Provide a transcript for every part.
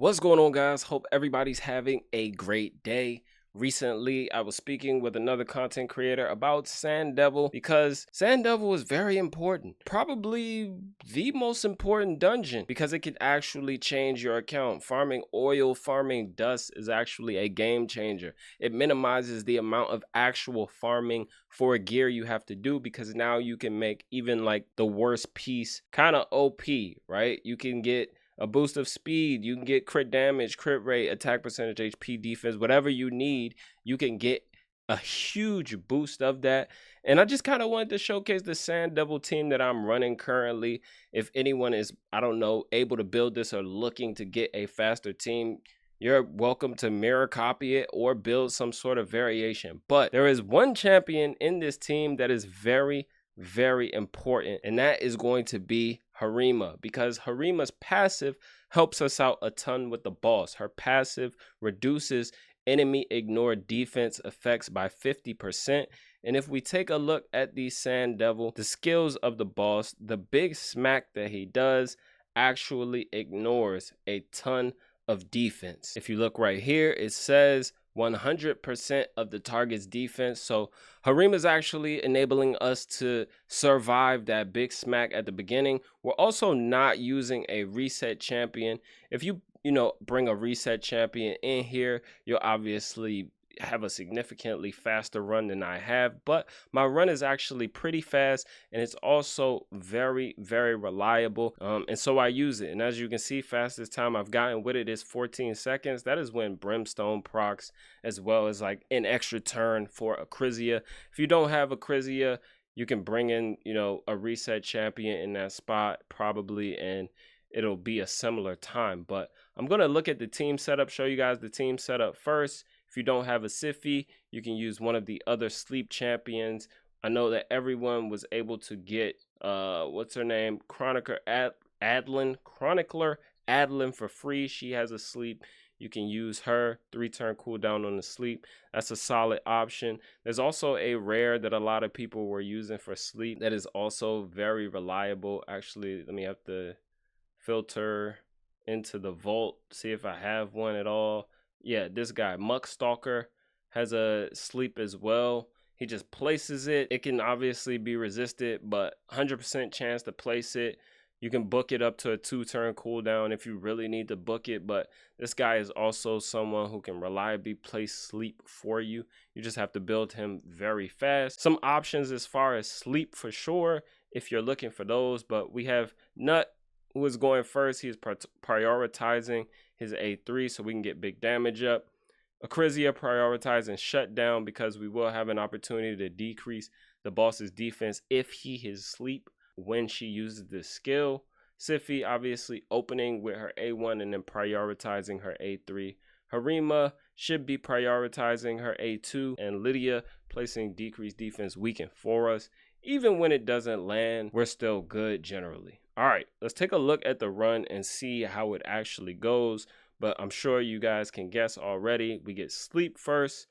What's going on, guys? Hope everybody's having a great day. Recently, I was speaking with another content creator about Sand Devil because Sand Devil is very important. Probably the most important dungeon because it can actually change your account. Farming oil, farming dust is actually a game changer. It minimizes the amount of actual farming for gear you have to do because now you can make even like the worst piece kind of OP, right? You can get a boost of speed, you can get crit damage, crit rate, attack percentage, HP, defense, whatever you need, you can get a huge boost of that. And I just kind of wanted to showcase the Sand Devil team that I'm running currently. If anyone is, I don't know, able to build this or looking to get a faster team, you're welcome to mirror copy it or build some sort of variation. But there is one champion in this team that is very important, and that is going to be Harima, because Harima's passive helps us out a ton with the boss. Her passive reduces enemy ignore defense effects by 50%. And if we take a look at the Sand Devil, the skills of the boss, the big smack that he does actually ignores a ton of defense. If you look right here, it says 100% of the target's defense. So Harima is actually enabling us to survive that big smack at the beginning. We're also not using a reset champion. If you bring a reset champion in here, you'll obviously have a significantly faster run than I have, but my run is actually pretty fast, and it's also very reliable, and so I use it. And as you can see, fastest time I've gotten with it is 14 seconds. That is when Brimstone procs, as well as like an extra turn for a Acrizia. If you don't have a Acrizia, you can bring in a reset champion in that spot probably, and it'll be a similar time. But I'm going to look at the team setup, show you guys the team setup first. If you don't have a Siphi, you can use one of the other sleep champions. I know that everyone was able to get what's her name, Chronicler Adlin for free. She has a sleep. You can use her, 3-turn cooldown on the sleep. That's a solid option. There's also a rare that a lot of people were using for sleep that is also very reliable. Actually, let me have to filter into the vault, see if I have one at all. Yeah, this guy, Muckstalker, has a sleep as well. He just places it. It can obviously be resisted, but 100% chance to place it. You can book it up to a 2-turn cooldown if you really need to book it, but this guy is also someone who can reliably place sleep for you. You just have to build him very fast. Some options as far as sleep for sure if you're looking for those, but we have Nut, who is going first. He is prioritizing his A3 so we can get big damage up. Acrizia prioritizing shutdown because we will have an opportunity to decrease the boss's defense if he is asleep when she uses this skill. Siphi obviously opening with her A1 and then prioritizing her A3. Harima should be prioritizing her A2, and Lydia placing decreased defense weaken for us. Even when it doesn't land, we're still good generally. All right, let's take a look at the run and see how it actually goes. But I'm sure you guys can guess already. We get sleep first.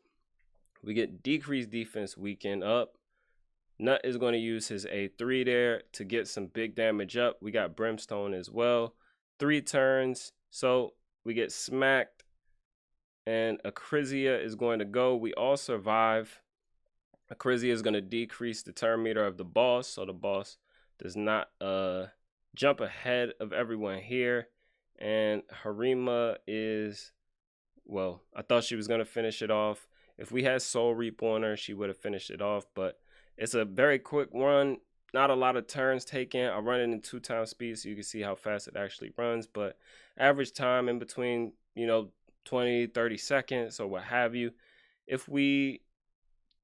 We get decreased defense weaken up. Nut is going to use his A3 there to get some big damage up. We got Brimstone as well. 3 turns. So we get smacked. And Acrizia is going to go. We all survive. Acrizia is going to decrease the turn meter of the boss, so the boss does not jump ahead of everyone here. And Harima is, well, I thought she was going to finish it off. If we had Soul Reap on her, she would have finished it off, but it's a very quick run. Not a lot of turns taken. I run it in 2 times speed so you can see how fast it actually runs, but average time in between, 20, 30 seconds or what have you. If we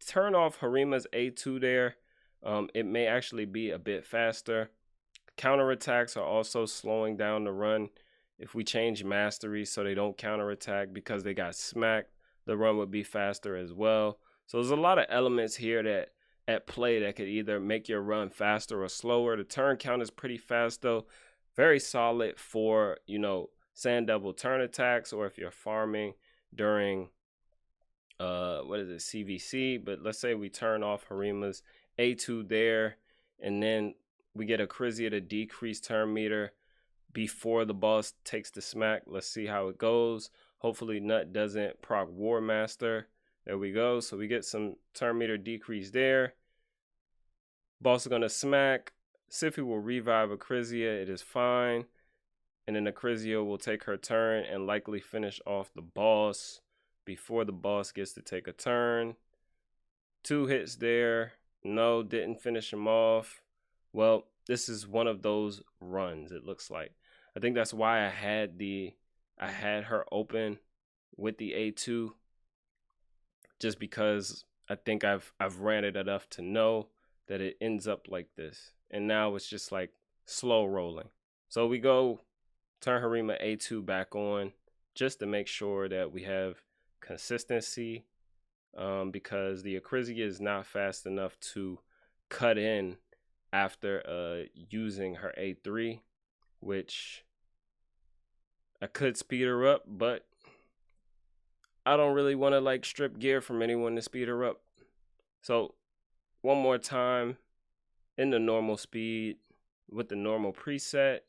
turn off Harima's A2 there, it may actually be a bit faster. Counterattacks are also slowing down the run. If we change mastery so they don't counterattack because they got smacked, the run would be faster as well. So there's a lot of elements here that at play that could either make your run faster or slower. The turn count is pretty fast though. Very solid for, Sand Devil turn attacks, or if you're farming during CVC. But let's say we turn off Harima's A2 there, and then we get Acrizia to decrease turn meter before the boss takes the smack. Let's see how it goes. Hopefully Nut doesn't proc War Master. There we go. So we get some turn meter decrease there. Boss is going to smack. Sify will revive Acrizia. It is fine. And then Acrizia will take her turn and likely finish off the boss before the boss gets to take a turn. 2 hits there. No, didn't finish him off. Well, this is one of those runs, it looks like. I think that's why I had her open with the A2, just because I think I've ran it enough to know that it ends up like this. And now it's just like slow rolling. So we go turn Harima A2 back on just to make sure that we have consistency, because the Acrizia is not fast enough to cut in after using her A3, which I could speed her up, but I don't really want to like strip gear from anyone to speed her up. So one more time in the normal speed with the normal preset.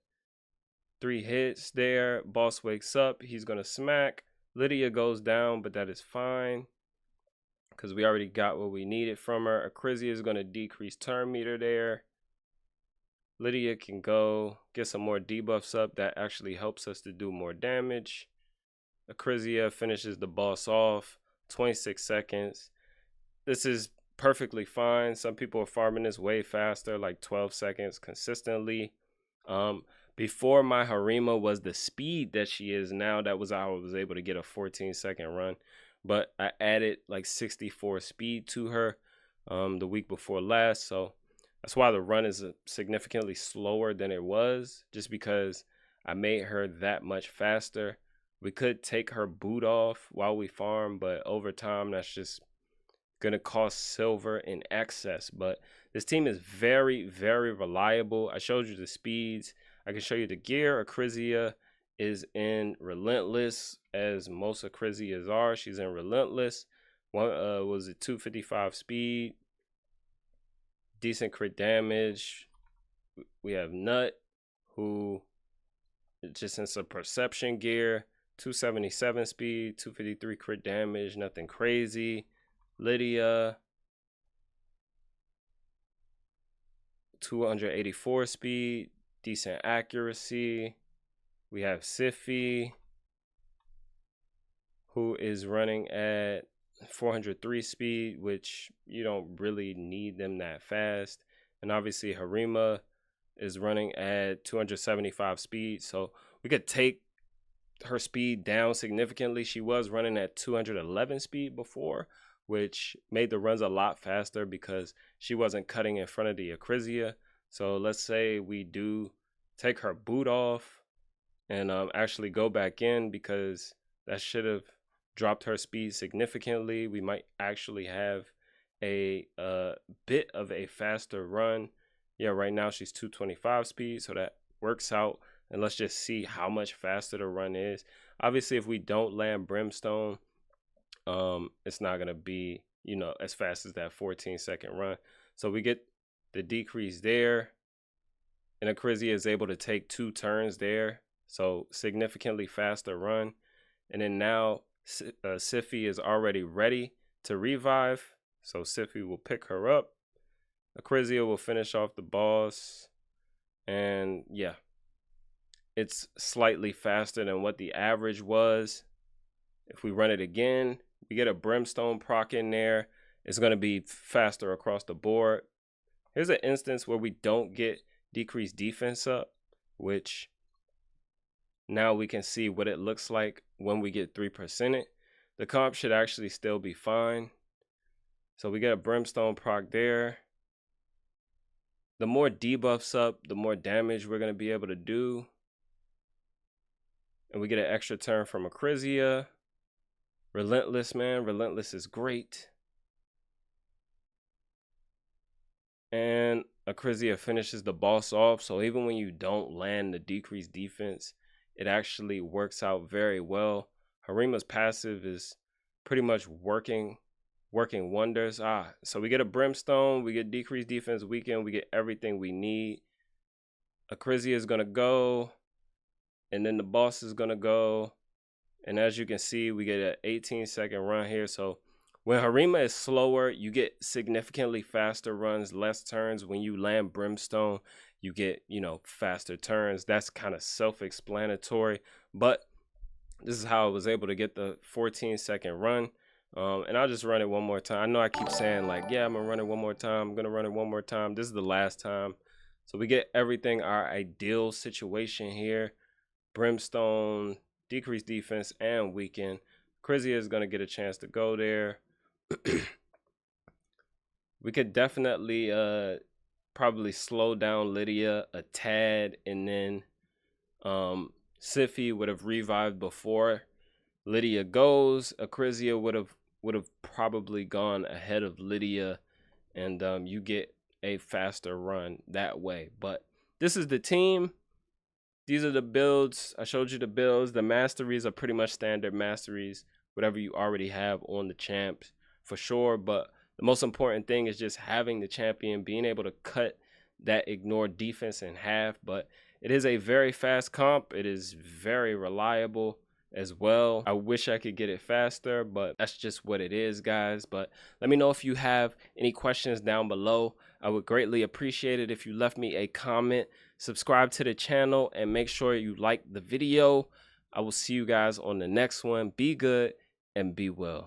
3 hits there. Boss wakes up. He's going to smack. Lydia goes down, but that is fine because we already got what we needed from her. Acrizia is going to decrease turn meter there. Lydia can go get some more debuffs up. That actually helps us to do more damage. Acrizia finishes the boss off. 26 seconds. This is perfectly fine. Some people are farming this way faster, like 12 seconds consistently. Before my Harima was the speed that she is now, that was how I was able to get a 14-second run. But I added like 64 speed to her the week before last. So that's why the run is significantly slower than it was, just because I made her that much faster. We could take her boot off while we farm, but over time, that's just going to cost silver in excess. But this team is very, very reliable. I showed you the speeds. I can show you the gear. Acrizia is in Relentless, as most Acrizias are. She's in Relentless. One was a 255 speed. Decent crit damage. We have Nut, who just in some perception gear. 277 speed, 253 crit damage, nothing crazy. Lydia, 284 speed, decent accuracy. We have Sify, who is running at 403 speed, which you don't really need them that fast. And obviously Harima is running at 275 speed, so we could take her speed down significantly. She was running at 211 speed before, which made the runs a lot faster because she wasn't cutting in front of the Acrizia. So let's say we do take her boot off and actually go back in, because that should have dropped her speed significantly. We might actually have a bit of a faster run. Yeah, right now she's 225 speed, so that works out. And let's just see how much faster the run is. Obviously, if we don't land Brimstone, it's not going to be, as fast as that 14-second run. So we get the decrease there. And Acrizia is able to take 2 turns there. So significantly faster run. And then now Sify is already ready to revive. So Sify will pick her up. Acrizia will finish off the boss. And yeah, it's slightly faster than what the average was. If we run it again, we get a Brimstone proc in there. It's going to be faster across the board. Here's an instance where we don't get decreased defense up, which now we can see what it looks like when we get 3%. The comp should actually still be fine. So we get a Brimstone proc there. The more debuffs up, the more damage we're going to be able to do. And we get an extra turn from Acrizia. Relentless, man. Relentless is great. And Acrizia finishes the boss off. So even when you don't land the decreased defense, it actually works out very well. Harima's passive is pretty much working wonders. So we get a Brimstone, we get decreased defense weaken, we get everything we need. Acrizia is going to go. and then the boss is gonna go. And as you can see, we get an 18-second run here. So when Harima is slower, you get significantly faster runs, less turns. When you land Brimstone, you get, you know, faster turns. That's kind of self-explanatory, but this is how I was able to get the 14-second run. And I'll just run it one more time. I know I keep saying like, yeah, I'm gonna run it one more time. I'm gonna run it one more time. This is the last time. So we get everything, our ideal situation here. Brimstone, decreased defense, and weaken. Krizia is gonna get a chance to go there. We could definitely probably slow down Lydia a tad, and then Siphi would have revived before Lydia goes. Krizia would have probably gone ahead of Lydia, and you get a faster run that way. But this is the team. These are the builds. I showed you the builds. The masteries are pretty much standard masteries, whatever you already have on the champs for sure. But the most important thing is just having the champion, being able to cut that ignored defense in half. But it is a very fast comp. It is very reliable as well. I wish I could get it faster, but that's just what it is, guys. But let me know if you have any questions down below. I would greatly appreciate it if you left me a comment, subscribe to the channel, and make sure you like the video. I will see you guys on the next one. Be good and be well.